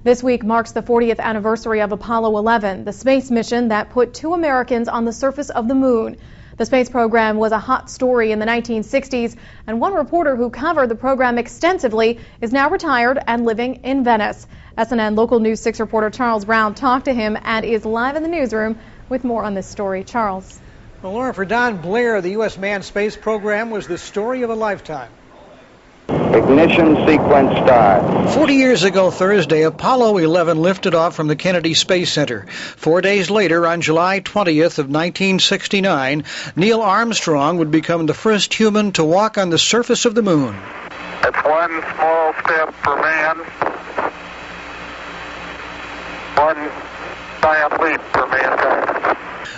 This week marks the 40th anniversary of Apollo 11, the space mission that put 2 Americans on the surface of the moon. The space program was a hot story in the 1960s, and one reporter who covered the program extensively is now retired and living in Venice. SNN Local News 6 reporter Charles Brown talked to him and is live in the newsroom with more on this story. Charles. Well, Laura, for Don Blair, the U.S. manned space program was the story of a lifetime. Ignition sequence start. 40 years ago Thursday, Apollo 11 lifted off from the Kennedy Space Center. 4 days later, on July 20th of 1969, Neil Armstrong would become the first human to walk on the surface of the moon. It's one small step for man, one giant leap for mankind.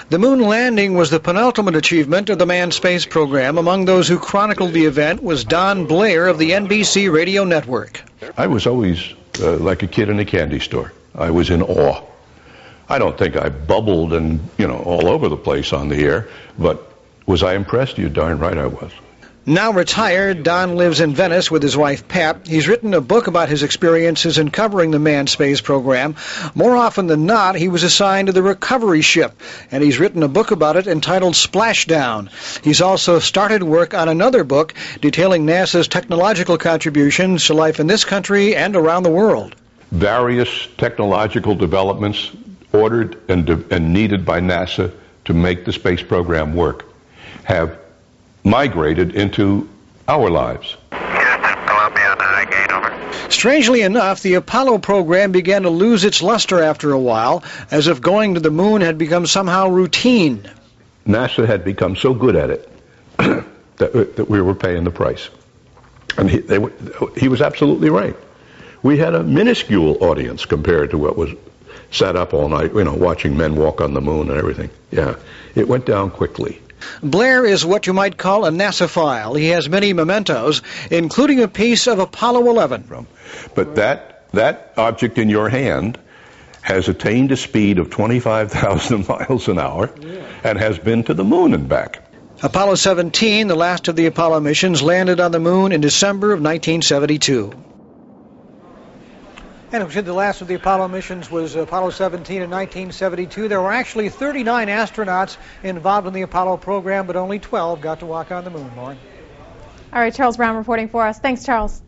The moon landing was the penultimate achievement of the manned space program. Among those who chronicled the event was Don Blair of the NBC radio network. I was always like a kid in a candy store. I was in awe. I don't think I bubbled and, all over the place on the air, but was I impressed? You're darn right I was. Now retired, Don lives in Venice with his wife, Pap. He's written a book about his experiences in covering the manned space program. More often than not, he was assigned to the recovery ship, and he's written a book about it entitled Splashdown. He's also started work on another book detailing NASA's technological contributions to life in this country and around the world. Various technological developments ordered and needed by NASA to make the space program work have migrated into our lives. Houston, Columbia, Navigate, over. Strangely enough, the Apollo program began to lose its luster after a while, as if going to the moon had become somehow routine. NASA had become so good at it that we were paying the price. And he was absolutely right. We had a minuscule audience compared to what was sat up all night, watching men walk on the moon and everything. Yeah, it went down quickly. Blair is what you might call a NASA-phile. He has many mementos, including a piece of Apollo 11. But that object in your hand has attained a speed of 25,000 miles an hour and has been to the moon and back. Apollo 17, the last of the Apollo missions, landed on the moon in December of 1972. And we said the last of the Apollo missions was Apollo 17 in 1972. There were actually 39 astronauts involved in the Apollo program, but only 12 got to walk on the moon, Lauren. All right, Charles Brown reporting for us. Thanks, Charles.